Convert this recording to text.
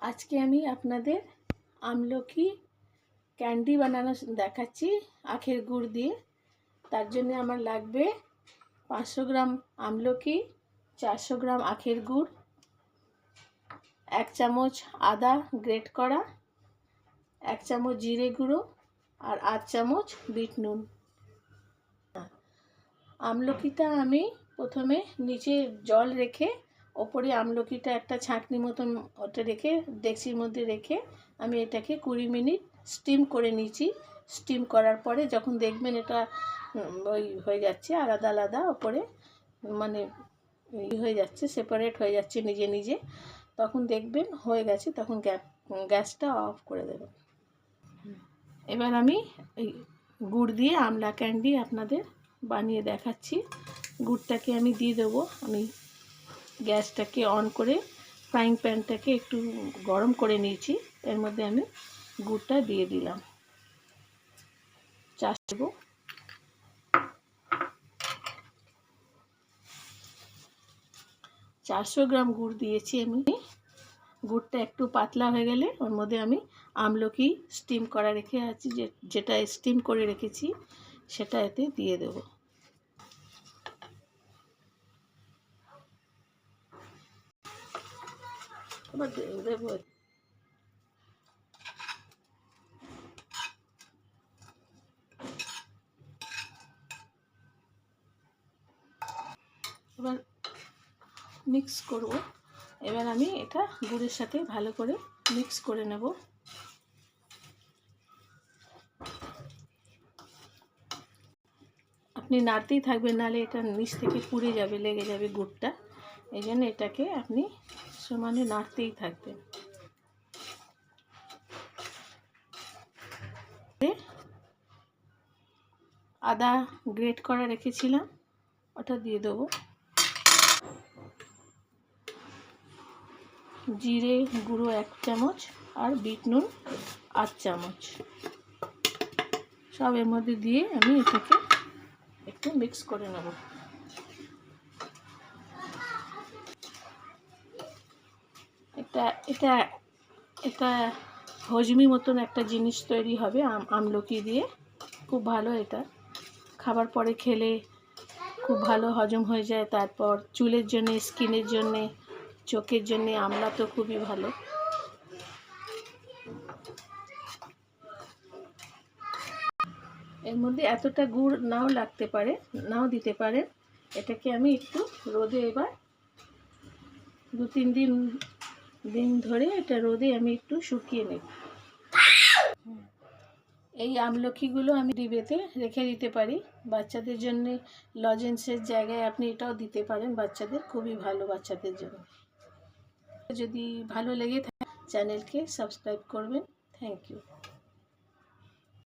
আজকে আমি আপনাদের আমলকি ক্যান্ডি বানানো দেখাচ্ছি আখের গুড় দিয়ে। তার জন্য আমার লাগবে 500 গ্রাম আমলকি, 400 গ্রাম আখের গুড়, 1 চামচ আদা গ্রেট করা, 1 চামচ জিরে গুঁড়ো আর 8 চামচ বিট নুন। আমলকিটা আমি প্রথমে নিচে জল রেখে ওপরে আমলকিটা একটা ছাঁকনি মতন ওটা রেখে ডেকচির মধ্যে রেখে আমি এটাকে 20 মিনিট স্টিম করে নিয়েছি। স্টিম করার পরে যখন দেখবেন এটা ওই হয়ে যাচ্ছে আলাদা আলাদা ওপরে মানে হয়ে যাচ্ছে, সেপারেট হয়ে যাচ্ছে নিজে নিজে, তখন দেখবেন হয়ে গেছে, তখন গ্যাসটা অফ করে দেবেন। এবার আমি এই গুড় দিয়ে আমলা ক্যান্ডি আপনাদের বানিয়ে দেখাচ্ছি। গুড়টাকে আমি দিয়ে দেবো। আমি গ্যাসটাকে অন করে ফ্রাইং প্যানটাকে একটু গরম করে নিয়েছি, এর মধ্যে আমি গুড়টা দিয়ে দিলাম। 400 গ্রাম গুড় দিয়েছি আমি। গুড়টা একটু পাতলা হয়ে গেলে ওর মধ্যে আমি আমলকি স্টিম করা রেখে আছি, যেটা স্টিম করে রেখেছি সেটা এতে দিয়ে দেব। এবার দেবো এবার মিক্স করব। এবার আমি এটা গুড়ের সাথে ভালো করে মিক্স করে নেব। আপনি নাড়তেই থাকবেন, নাহলে এটা নিচ থেকে পুড়ে যাবে, লেগে যাবে গুড়টা। এই জন্য এটাকে আপনি সমানে নাড়তেই থাকবেন। আদা গ্রেট করা রেখেছিলাম ওটা দিয়ে দেবো। জিরে গুঁড়ো 1 চামচ আর বিট নুন 8 চামচ সব এর মধ্যে দিয়ে আমি এটাকে একটু মিক্স করে নেব। এটা হজমি মতন একটা জিনিস তৈরি হবে আমলকি দিয়ে, খুব ভালো। এটা খাবার পরে খেলে খুব ভালো হজম হয়ে যায়। তারপর চুলের জন্য, স্কিনের জন্য, চোখের জন্য আমলা তো খুবই ভালো। এর মধ্যে এতটা গুড় নাও লাগতে পারে, নাও দিতে পারেন। এটাকে আমি একটু রোদে এবার 2-3 দিন ধরে এটা রোদে আমি একটু শুকিয়ে নেব। এই আমলকিগুলো আমি ডিবেতে রেখে দিতে পারি। বাচ্চাদের জন্য লজেন্সের জায়গায় আপনি এটাও দিতে পারেন, বাচ্চাদের খুবই ভালো বাচ্চাদের জন্য। যদি ভালো লেগে থাকে চ্যানেলকে সাবস্ক্রাইব করবেন। Thank you.